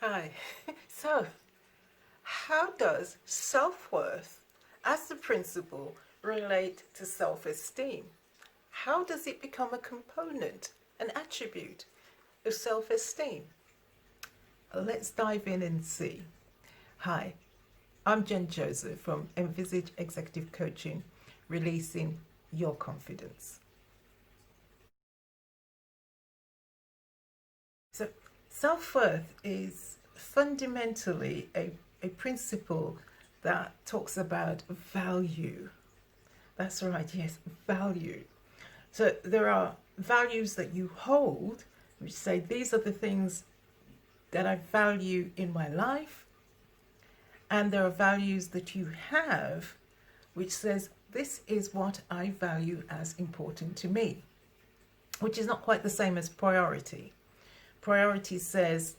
Hi. So, how does self-worth as the principle relate to self-esteem? How does it become a component, an attribute of self-esteem? Let's dive in and see. Hi, I'm Jen Joseph from Envisage Executive Coaching, releasing your confidence. So, self-worth is fundamentally a principle that talks about value. That's right, yes, value. So there are values that you hold, which say these are the things that I value in my life, and there are values that you have, which says this is what I value as important to me, which is not quite the same as priority. Priority says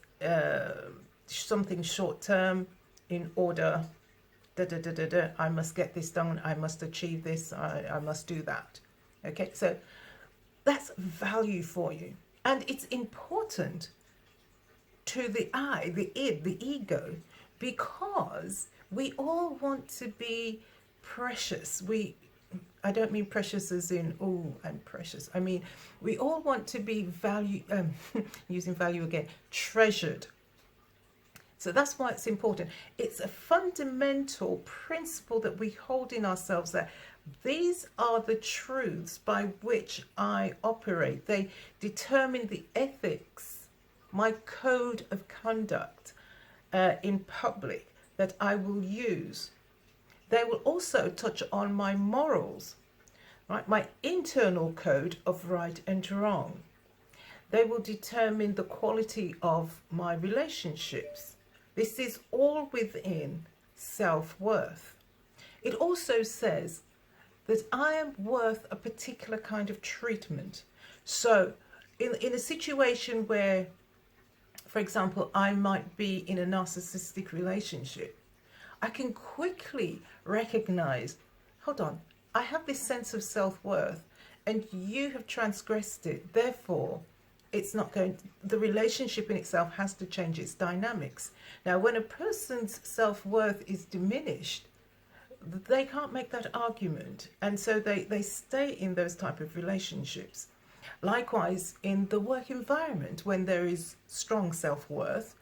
something short term in order, I must get this done, I must achieve this, I must do that. Okay, so that's value for you. And it's important to the I, the id, the ego, because we all want to be precious. I don't mean precious as in, oh, I'm precious. I mean, we all want to be using value again, treasured. So that's why it's important. It's a fundamental principle that we hold in ourselves, that these are the truths by which I operate. They determine the ethics, my code of conduct in public that I will use. They will also touch on my morals, right? My internal code of right and wrong. They will determine the quality of my relationships. This is all within self-worth. It also says that I am worth a particular kind of treatment. So in a situation where, for example, I might be in a narcissistic relationship, I can quickly recognize, hold on, I have this sense of self-worth and you have transgressed it. Therefore, it's not going to, the relationship in itself has to change its dynamics. Now, when a person's self-worth is diminished, they can't make that argument. And so they stay in those type of relationships. Likewise, in the work environment, when there is strong self-worth,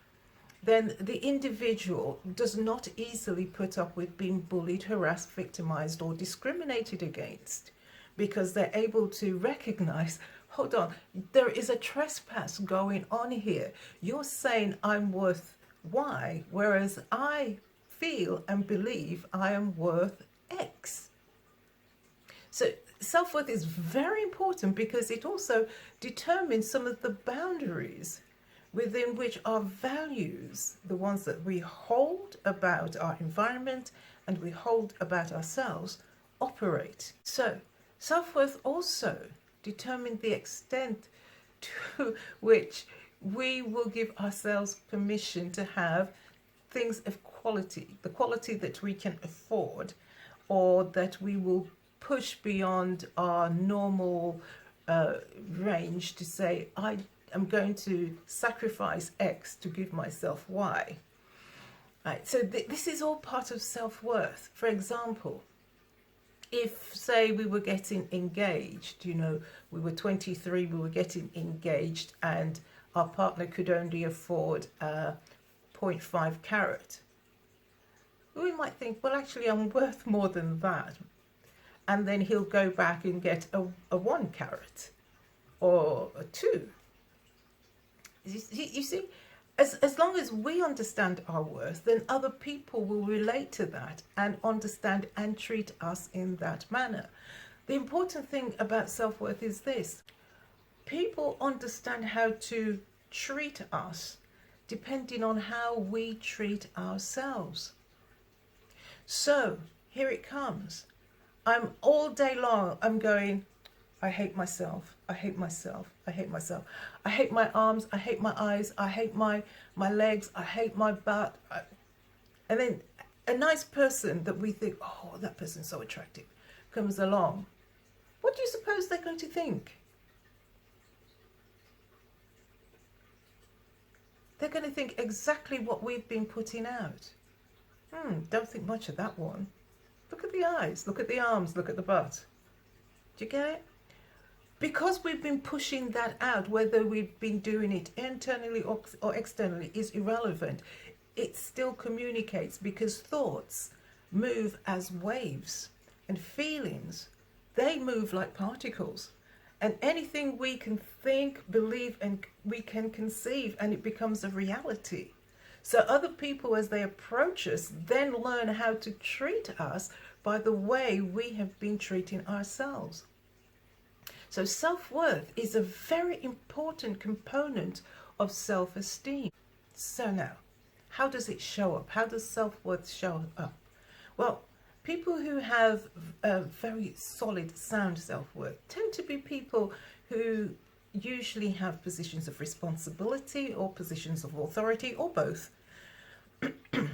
then the individual does not easily put up with being bullied, harassed, victimized, or discriminated against, because they're able to recognize, hold on, there is a trespass going on here. You're saying I'm worth Y, whereas I feel and believe I am worth X. So self-worth is very important because it also determines some of the boundaries within which our values, the ones that we hold about our environment and we hold about ourselves, operate. So self-worth also determines the extent to which we will give ourselves permission to have things of quality, the quality that we can afford, or that we will push beyond our normal range to say, I'm going to sacrifice X to give myself Y. Right, so this is all part of self-worth. For example, if, say, we were getting engaged, we were 23, we were getting engaged, and our partner could only afford a 0.5 carat, we might think, well, actually, I'm worth more than that. And then he'll go back and get a 1 carat or a 2. You see, as long as we understand our worth, then other people will relate to that and understand and treat us in that manner. The important thing about self-worth is this: people understand how to treat us depending on how we treat ourselves. So here it comes. I'm all day long, I'm going, I hate myself, I hate myself, I hate myself. I hate my arms, I hate my eyes, I hate my legs, I hate my butt. And then a nice person that we think, oh, that person's so attractive, comes along. What do you suppose they're going to think? they're going to think exactly what we've been putting out. Don't think much of that one. Look at the eyes, look at the arms, look at the butt. Do you get it? Because we've been pushing that out, whether we've been doing it internally or externally is irrelevant. It still communicates, because thoughts move as waves, and feelings, they move like particles. And anything we can think, believe, and we can conceive, and it becomes a reality. So other people, as they approach us, then learn how to treat us by the way we have been treating ourselves. So self-worth is a very important component of self-esteem. So now, how does it show up? How does self-worth show up? Well, people who have a very solid, sound self-worth tend to be people who usually have positions of responsibility or positions of authority, or both.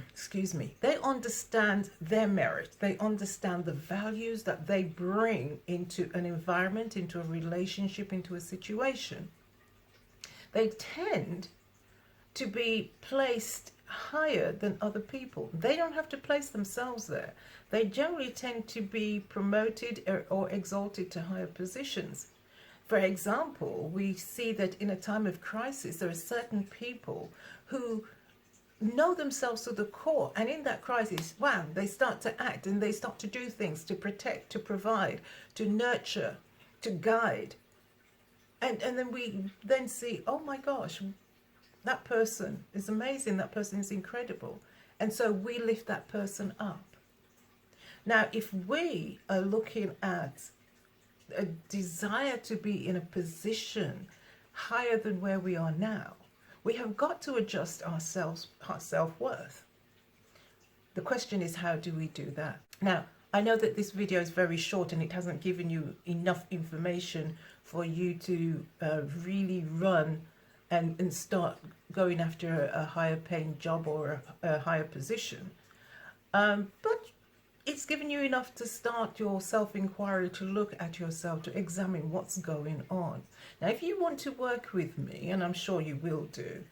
Excuse me. They understand their merit. They understand the values that they bring into an environment, into a relationship, into a situation. They tend to be placed higher than other people. They don't have to place themselves there. They generally tend to be promoted or exalted to higher positions. For example, we see that in a time of crisis, there are certain people who know themselves to the core, and in that crisis, wow, they start to act and they start to do things to protect, to provide, to nurture, to guide. And then we then see, oh my gosh, that person is amazing, that person is incredible. And so we lift that person up. Now, if we are looking at a desire to be in a position higher than where we are now, we have got to adjust our self-worth. The question is, how do we do that? Now, I know that this video is very short and it hasn't given you enough information for you to really run and start going after a higher paying job or a higher position. But it's given you enough to start your self-inquiry, to look at yourself, to examine what's going on. Now, if you want to work with me, and I'm sure you will do,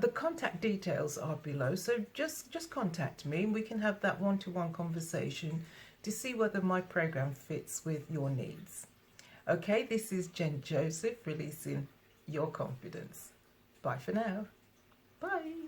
the contact details are below. So just contact me and we can have that one-to-one conversation to see whether my program fits with your needs. Okay, this is Jen Joseph, releasing your confidence. Bye for now. Bye.